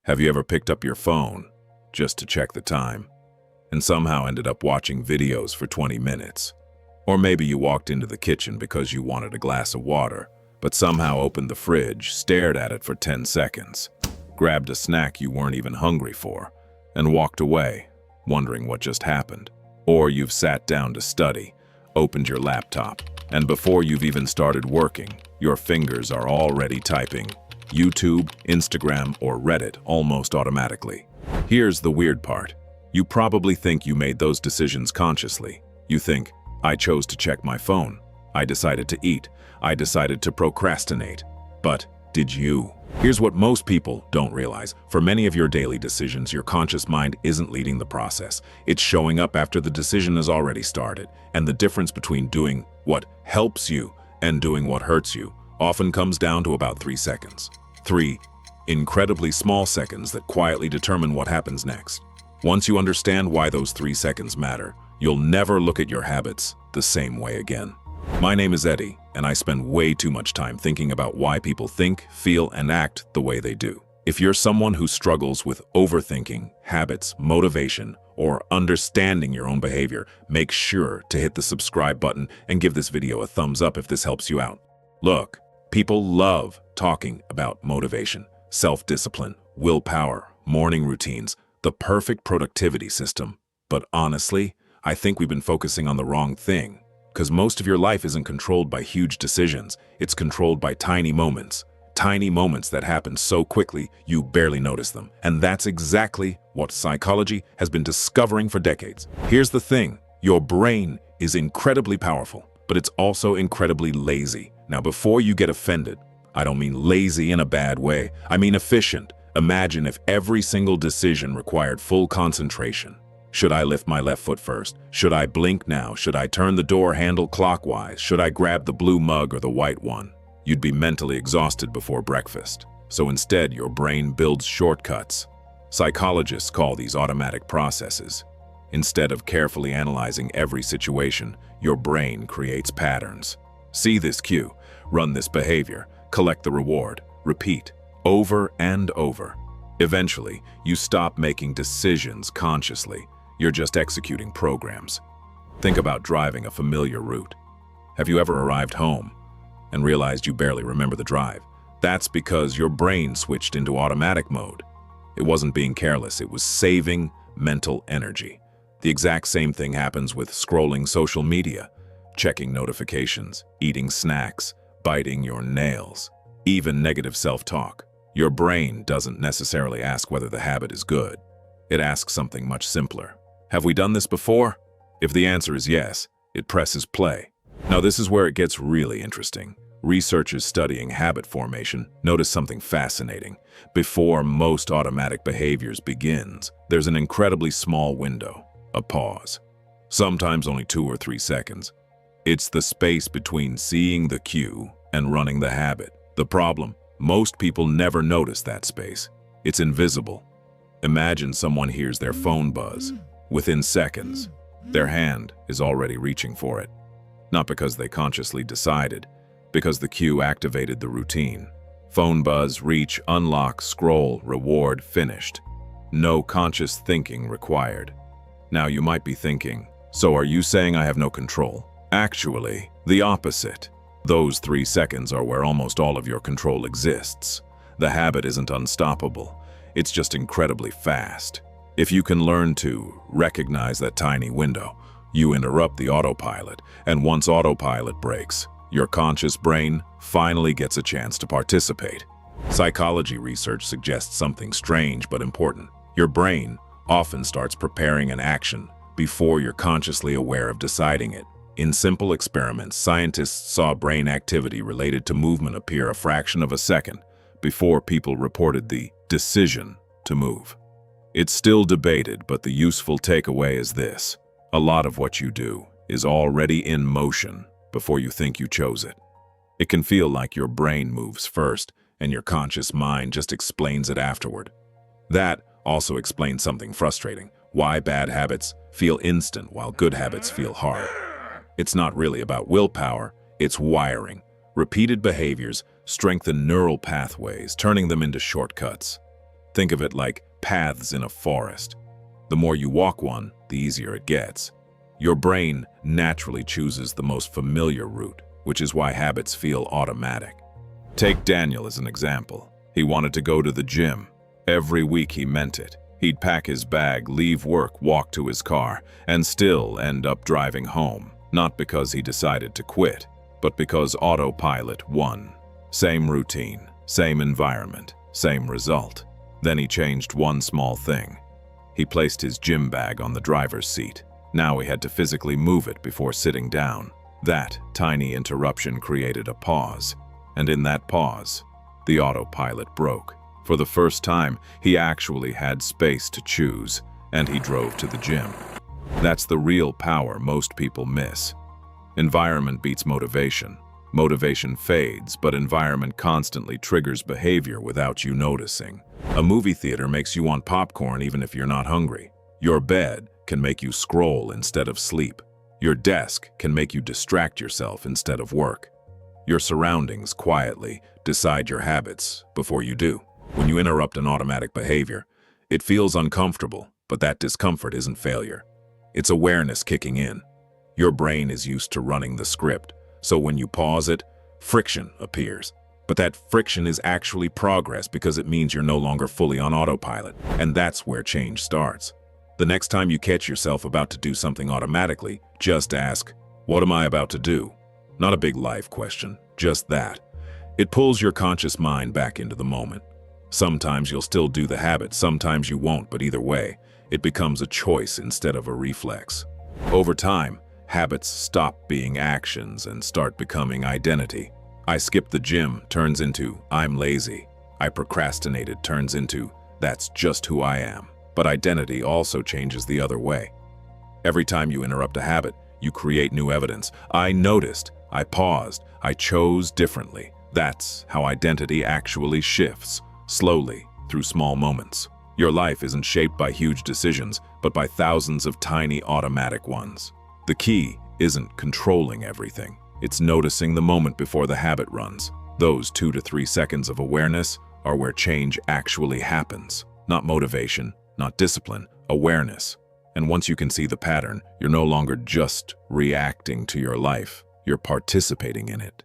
Have you ever picked up your phone just to check the time and somehow ended up watching videos for 20 minutes? Or maybe you walked into the kitchen because you wanted a glass of water, but somehow opened the fridge, stared at it for 10 seconds, grabbed a snack you weren't even hungry for, and walked away, wondering what just happened. Or you've sat down to study, opened your laptop, and before you've even started working, your fingers are already typing YouTube, Instagram, or Reddit almost automatically. Here's the weird part. You probably think you made those decisions consciously. You think, I chose to check my phone. I decided to eat. I decided to procrastinate. But did you? Here's what most people don't realize. For many of your daily decisions, your conscious mind isn't leading the process. It's showing up after the decision has already started. And the difference between doing what helps you and doing what hurts you often comes down to about 3 seconds. 3 incredibly small seconds that quietly determine what happens next. Once you understand why those 3 seconds matter, you'll never look at your habits the same way again. My name is Eddie, and I spend way too much time thinking about why people think, feel, and act the way they do. If you're someone who struggles with overthinking, habits, motivation, or understanding your own behavior, make sure to hit the subscribe button and give this video a thumbs up if this helps you out. Look, people love talking about motivation, self-discipline, willpower, morning routines, the perfect productivity system. But honestly, I think we've been focusing on the wrong thing. Because most of your life isn't controlled by huge decisions. It's controlled by tiny moments that happen so quickly you barely notice them. And that's exactly what psychology has been discovering for decades. Here's the thing, your brain is incredibly powerful, but it's also incredibly lazy. Now, before you get offended, I don't mean lazy in a bad way. I mean efficient. Imagine if every single decision required full concentration. Should I lift my left foot first? Should I blink now? Should I turn the door handle clockwise? Should I grab the blue mug or the white one? You'd be mentally exhausted before breakfast. So instead, your brain builds shortcuts. Psychologists call these automatic processes. Instead of carefully analyzing every situation, your brain creates patterns. See this cue, run this behavior, collect the reward, repeat, over and over. Eventually, you stop making decisions consciously. You're just executing programs. Think about driving a familiar route. Have you ever arrived home and realized you barely remember the drive? That's because your brain switched into automatic mode. It wasn't being careless, it was saving mental energy. The exact same thing happens with scrolling social media, checking notifications, eating snacks, biting your nails, even negative self-talk. Your brain doesn't necessarily ask whether the habit is good. It asks something much simpler. Have we done this before? If the answer is yes, it presses play. Now this is where it gets really interesting. Researchers studying habit formation notice something fascinating. Before most automatic behaviors begins, there's an incredibly small window, a pause. Sometimes only 2 or 3 seconds. It's the space between seeing the cue and running the habit. The problem, most people never notice that space. It's invisible. Imagine someone hears their phone buzz. Within seconds, their hand is already reaching for it. Not because they consciously decided, because the cue activated the routine. Phone buzz, reach, unlock, scroll, reward, finished. No conscious thinking required. Now you might be thinking, so are you saying I have no control? Actually, the opposite. Those 3 seconds are where almost all of your control exists. The habit isn't unstoppable. It's just incredibly fast. If you can learn to recognize that tiny window, you interrupt the autopilot, and once autopilot breaks, your conscious brain finally gets a chance to participate. Psychology research suggests something strange but important. Your brain often starts preparing an action before you're consciously aware of deciding it. In simple experiments, scientists saw brain activity related to movement appear a fraction of a second before people reported the decision to move. It's still debated, but the useful takeaway is this. A lot of what you do is already in motion before you think you chose it. It can feel like your brain moves first and your conscious mind just explains it afterward. That also explains something frustrating. Why bad habits feel instant while good habits feel hard. It's not really about willpower, it's wiring. Repeated behaviors strengthen neural pathways, turning them into shortcuts. Think of it like paths in a forest. The more you walk one, the easier it gets. Your brain naturally chooses the most familiar route, which is why habits feel automatic. Take Daniel as an example. He wanted to go to the gym. Every week he meant it. He'd pack his bag, leave work, walk to his car, and still end up driving home. Not because he decided to quit, but because autopilot won. Same routine, same environment, same result. Then he changed one small thing. He placed his gym bag on the driver's seat. Now he had to physically move it before sitting down. That tiny interruption created a pause, and in that pause, the autopilot broke. For the first time, he actually had space to choose, and he drove to the gym. That's the real power most people miss. Environment beats motivation. Motivation fades, but environment constantly triggers behavior without you noticing. A movie theater makes you want popcorn even if you're not hungry. Your bed can make you scroll instead of sleep. Your desk can make you distract yourself instead of work. Your surroundings quietly decide your habits before you do. When you interrupt an automatic behavior, it feels uncomfortable, but that discomfort isn't failure. It's awareness kicking in. Your brain is used to running the script, so when you pause it, friction appears. But that friction is actually progress because it means you're no longer fully on autopilot, and that's where change starts. The next time you catch yourself about to do something automatically, just ask, "What am I about to do?" Not a big life question, just that. It pulls your conscious mind back into the moment. Sometimes you'll still do the habit, sometimes you won't, but either way, it becomes a choice instead of a reflex. Over time, habits stop being actions and start becoming identity. I skipped the gym turns into I'm lazy. I procrastinated turns into that's just who I am. But identity also changes the other way. Every time you interrupt a habit, you create new evidence. I noticed, I paused, I chose differently. That's how identity actually shifts, slowly, through small moments. Your life isn't shaped by huge decisions, but by thousands of tiny automatic ones. The key isn't controlling everything. It's noticing the moment before the habit runs. Those 2 to 3 seconds of awareness are where change actually happens. Not motivation, not discipline, awareness. And once you can see the pattern, you're no longer just reacting to your life, you're participating in it.